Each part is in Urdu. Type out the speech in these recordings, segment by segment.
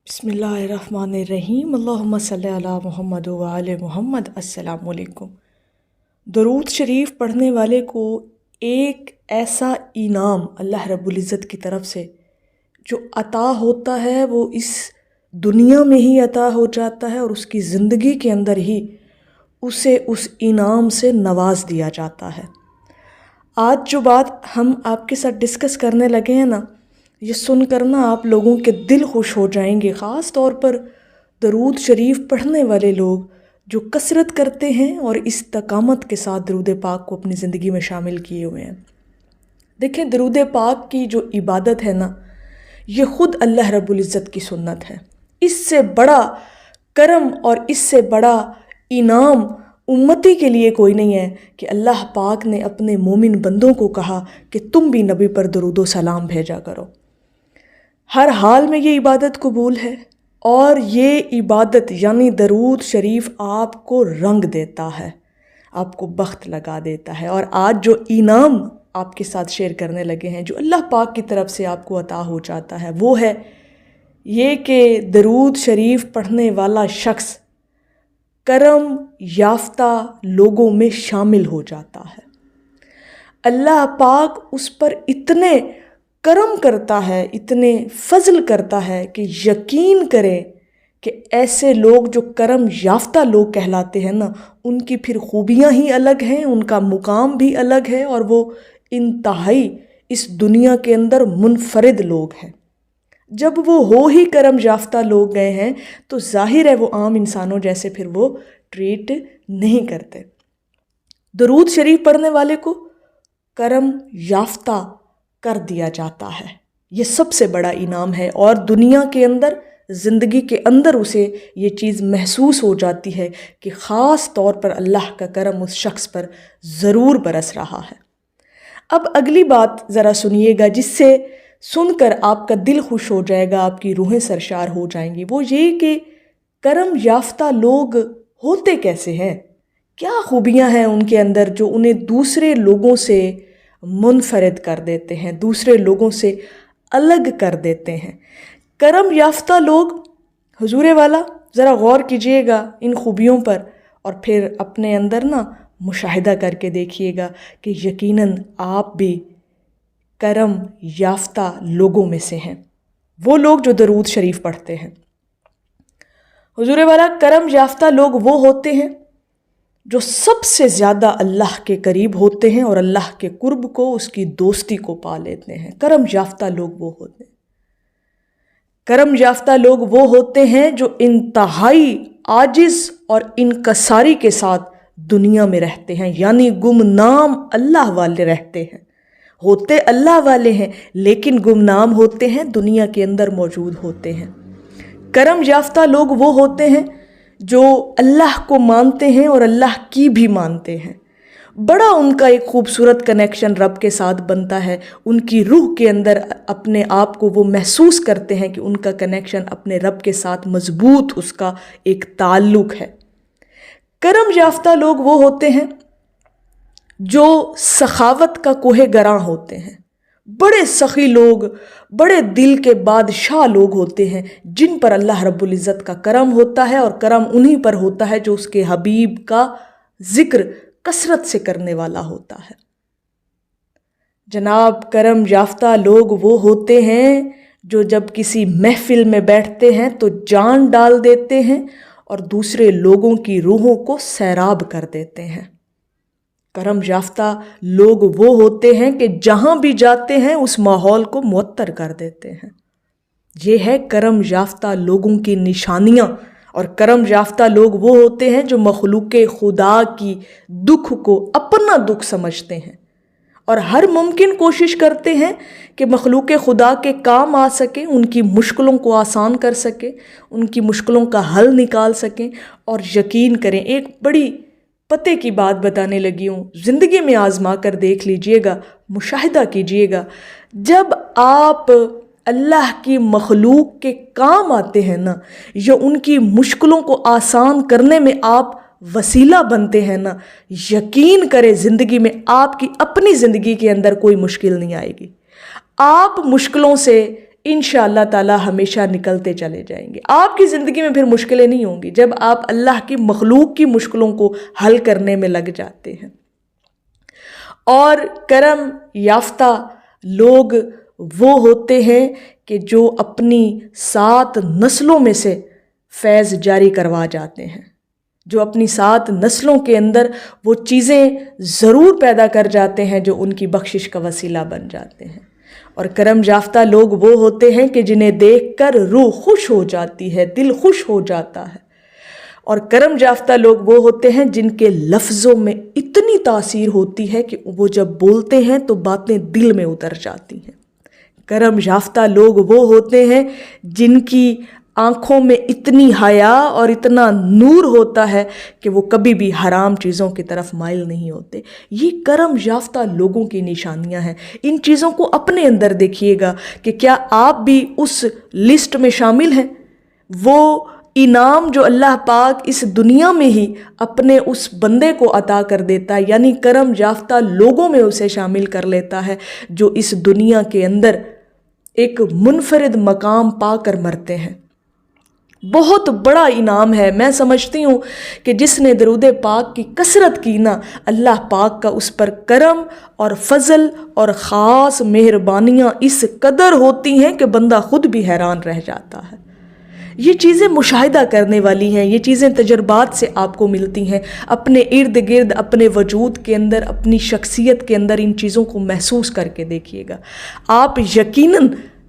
بسم اللہ الرحمن الرحیم اللہم صلی علی محمد و آل محمد۔ السلام علیکم۔ درود شریف پڑھنے والے کو ایک ایسا انعام اللہ رب العزت کی طرف سے جو عطا ہوتا ہے وہ اس دنیا میں ہی عطا ہو جاتا ہے اور اس کی زندگی کے اندر ہی اسے اس انعام سے نواز دیا جاتا ہے۔ آج جو بات ہم آپ کے ساتھ ڈسکس کرنے لگے ہیں نا، یہ سن کر نا آپ لوگوں کے دل خوش ہو جائیں گے، خاص طور پر درود شریف پڑھنے والے لوگ جو کثرت کرتے ہیں اور استقامت کے ساتھ درود پاک کو اپنی زندگی میں شامل کیے ہوئے ہیں۔ دیکھیں، درود پاک کی جو عبادت ہے نا، یہ خود اللہ رب العزت کی سنت ہے۔ اس سے بڑا کرم اور اس سے بڑا انعام امتی کے لیے کوئی نہیں ہے کہ اللہ پاک نے اپنے مومن بندوں کو کہا کہ تم بھی نبی پر درود و سلام بھیجا کرو۔ ہر حال میں یہ عبادت قبول ہے، اور یہ عبادت یعنی درود شریف آپ کو رنگ دیتا ہے، آپ کو بخت لگا دیتا ہے۔ اور آج جو انعام آپ کے ساتھ شیئر کرنے لگے ہیں جو اللہ پاک کی طرف سے آپ کو عطا ہو جاتا ہے، وہ ہے یہ کہ درود شریف پڑھنے والا شخص کرم یافتہ لوگوں میں شامل ہو جاتا ہے۔ اللہ پاک اس پر اتنے کرم کرتا ہے، اتنے فضل کرتا ہے کہ یقین کریں کہ ایسے لوگ جو کرم یافتہ لوگ کہلاتے ہیں نا، ان کی پھر خوبیاں ہی الگ ہیں، ان کا مقام بھی الگ ہے، اور وہ انتہائی اس دنیا کے اندر منفرد لوگ ہیں۔ جب وہ ہو ہی کرم یافتہ لوگ گئے ہیں تو ظاہر ہے وہ عام انسانوں جیسے پھر وہ ٹریٹ نہیں کرتے۔ درود شریف پڑھنے والے کو کرم یافتہ کر دیا جاتا ہے، یہ سب سے بڑا انعام ہے، اور دنیا کے اندر زندگی کے اندر اسے یہ چیز محسوس ہو جاتی ہے کہ خاص طور پر اللہ کا کرم اس شخص پر ضرور برس رہا ہے۔ اب اگلی بات ذرا سنیے گا، جس سے سن کر آپ کا دل خوش ہو جائے گا، آپ کی روحیں سرشار ہو جائیں گی۔ وہ یہ کہ کرم یافتہ لوگ ہوتے کیسے ہیں، کیا خوبیاں ہیں ان کے اندر جو انہیں دوسرے لوگوں سے منفرد کر دیتے ہیں، دوسرے لوگوں سے الگ کر دیتے ہیں۔ کرم یافتہ لوگ، حضور والا ذرا غور کیجئے گا ان خوبیوں پر، اور پھر اپنے اندر نا مشاہدہ کر کے دیکھیے گا کہ یقیناً آپ بھی کرم یافتہ لوگوں میں سے ہیں، وہ لوگ جو درود شریف پڑھتے ہیں۔ حضور والا کرم یافتہ لوگ وہ ہوتے ہیں جو سب سے زیادہ اللہ کے قریب ہوتے ہیں اور اللہ کے قرب کو، اس کی دوستی کو پا لیتے ہیں۔ کرم یافتہ لوگ وہ ہوتے ہیں۔ کرم یافتہ لوگ وہ ہوتے ہیں جو انتہائی عاجز اور انکساری کے ساتھ دنیا میں رہتے ہیں، یعنی گمنام اللہ والے رہتے ہیں، ہوتے اللہ والے ہیں لیکن گمنام ہوتے ہیں، دنیا کے اندر موجود ہوتے ہیں۔ کرم یافتہ لوگ وہ ہوتے ہیں جو اللہ کو مانتے ہیں اور اللہ کی بھی مانتے ہیں۔ بڑا ان کا ایک خوبصورت کنیکشن رب کے ساتھ بنتا ہے، ان کی روح کے اندر اپنے آپ کو وہ محسوس کرتے ہیں کہ ان کا کنیکشن اپنے رب کے ساتھ مضبوط، اس کا ایک تعلق ہے۔ کرم یافتہ لوگ وہ ہوتے ہیں جو سخاوت کا کوہ گراں ہوتے ہیں، بڑے سخی لوگ، بڑے دل کے بادشاہ لوگ ہوتے ہیں جن پر اللہ رب العزت کا کرم ہوتا ہے، اور کرم انہی پر ہوتا ہے جو اس کے حبیب کا ذکر کثرت سے کرنے والا ہوتا ہے۔ جناب، کرم یافتہ لوگ وہ ہوتے ہیں جو جب کسی محفل میں بیٹھتے ہیں تو جان ڈال دیتے ہیں اور دوسرے لوگوں کی روحوں کو سیراب کر دیتے ہیں۔ کرم یافتہ لوگ وہ ہوتے ہیں کہ جہاں بھی جاتے ہیں اس ماحول کو معطر کر دیتے ہیں۔ یہ ہے کرم یافتہ لوگوں کی نشانیاں، اور کرم یافتہ لوگ وہ ہوتے ہیں جو مخلوق خدا کی دکھ کو اپنا دکھ سمجھتے ہیں اور ہر ممکن کوشش کرتے ہیں کہ مخلوق خدا کے کام آ سکیں، ان کی مشکلوں کو آسان کر سکیں، ان کی مشکلوں کا حل نکال سکیں۔ اور یقین کریں، ایک بڑی پتے کی بات بتانے لگی ہوں، زندگی میں آزما کر دیکھ لیجئے گا، مشاہدہ کیجئے گا، جب آپ اللہ کی مخلوق کے کام آتے ہیں نا، یا ان کی مشکلوں کو آسان کرنے میں آپ وسیلہ بنتے ہیں نا، یقین کریں زندگی میں آپ کی اپنی زندگی کے اندر کوئی مشکل نہیں آئے گی۔ آپ مشکلوں سے انشاءاللہ تعالی ہمیشہ نکلتے چلے جائیں گے۔ آپ کی زندگی میں پھر مشکلیں نہیں ہوں گی جب آپ اللہ کی مخلوق کی مشکلوں کو حل کرنے میں لگ جاتے ہیں۔ اور کرم یافتہ لوگ وہ ہوتے ہیں کہ جو اپنی 7 نسلوں میں سے فیض جاری کروا جاتے ہیں، جو اپنی 7 نسلوں کے اندر وہ چیزیں ضرور پیدا کر جاتے ہیں جو ان کی بخشش کا وسیلہ بن جاتے ہیں۔ اور کرم یافتہ لوگ وہ ہوتے ہیں کہ جنہیں دیکھ کر روح خوش ہو جاتی ہے، دل خوش ہو جاتا ہے۔ اور کرم یافتہ لوگ وہ ہوتے ہیں جن کے لفظوں میں اتنی تاثیر ہوتی ہے کہ وہ جب بولتے ہیں تو باتیں دل میں اتر جاتی ہیں۔ کرم یافتہ لوگ وہ ہوتے ہیں جن کی آنکھوں میں اتنی حیا اور اتنا نور ہوتا ہے کہ وہ کبھی بھی حرام چیزوں کی طرف مائل نہیں ہوتے۔ یہ کرم یافتہ لوگوں کی نشانیاں ہیں۔ ان چیزوں کو اپنے اندر دیکھیے گا کہ کیا آپ بھی اس لسٹ میں شامل ہیں۔ وہ انعام جو اللہ پاک اس دنیا میں ہی اپنے اس بندے کو عطا کر دیتا ہے، یعنی کرم یافتہ لوگوں میں اسے شامل کر لیتا ہے جو اس دنیا کے اندر ایک منفرد مقام پا کر مرتے ہیں۔ بہت بڑا انعام ہے۔ میں سمجھتی ہوں کہ جس نے درود پاک کی کثرت کی نا، اللہ پاک کا اس پر کرم اور فضل اور خاص مہربانیاں اس قدر ہوتی ہیں کہ بندہ خود بھی حیران رہ جاتا ہے۔ یہ چیزیں مشاہدہ کرنے والی ہیں، یہ چیزیں تجربات سے آپ کو ملتی ہیں۔ اپنے ارد گرد، اپنے وجود کے اندر، اپنی شخصیت کے اندر ان چیزوں کو محسوس کر کے دیکھیے گا۔ آپ یقیناً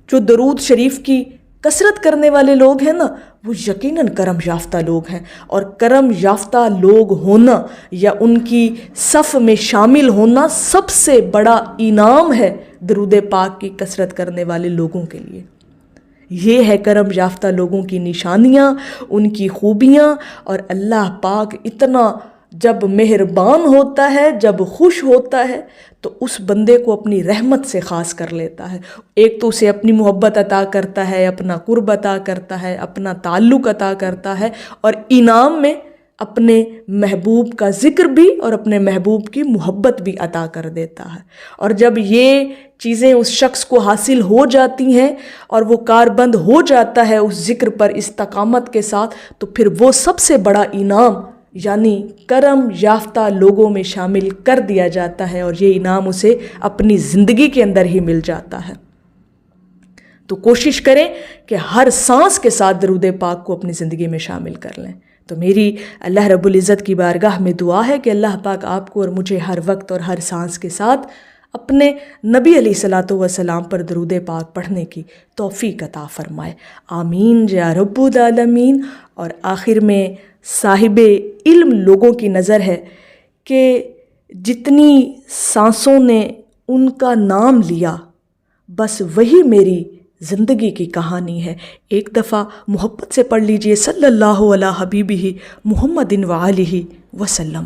جو درود شریف کی کثرت کرنے والے لوگ ہیں نا، وہ یقیناً کرم یافتہ لوگ ہیں۔ اور کرم یافتہ لوگ ہونا یا ان کی صف میں شامل ہونا سب سے بڑا انعام ہے درود پاک کی کثرت کرنے والے لوگوں کے لیے۔ یہ ہے کرم یافتہ لوگوں کی نشانیاں، ان کی خوبیاں۔ اور اللہ پاک اتنا جب مہربان ہوتا ہے، جب خوش ہوتا ہے تو اس بندے کو اپنی رحمت سے خاص کر لیتا ہے۔ ایک تو اسے اپنی محبت عطا کرتا ہے، اپنا قرب عطا کرتا ہے، اپنا تعلق عطا کرتا ہے، اور انعام میں اپنے محبوب کا ذکر بھی اور اپنے محبوب کی محبت بھی عطا کر دیتا ہے۔ اور جب یہ چیزیں اس شخص کو حاصل ہو جاتی ہیں اور وہ کاربند ہو جاتا ہے اس ذکر پر استقامت کے ساتھ، تو پھر وہ سب سے بڑا انعام یعنی کرم یافتہ لوگوں میں شامل کر دیا جاتا ہے، اور یہ انعام اسے اپنی زندگی کے اندر ہی مل جاتا ہے۔ تو کوشش کریں کہ ہر سانس کے ساتھ درود پاک کو اپنی زندگی میں شامل کر لیں۔ تو میری اللہ رب العزت کی بارگاہ میں دعا ہے کہ اللہ پاک آپ کو اور مجھے ہر وقت اور ہر سانس کے ساتھ اپنے نبی علیہ الصلاۃ والسلام پر درود پاک پڑھنے کی توفیق عطا فرمائے۔ آمین یا رب العالمین۔ اور آخر میں صاحب علم لوگوں کی نظر ہے کہ جتنی سانسوں نے ان کا نام لیا، بس وہی میری زندگی کی کہانی ہے۔ ایک دفعہ محبت سے پڑھ لیجئے صلی اللہ علیہ حبیبہ محمد وآلہ وسلم۔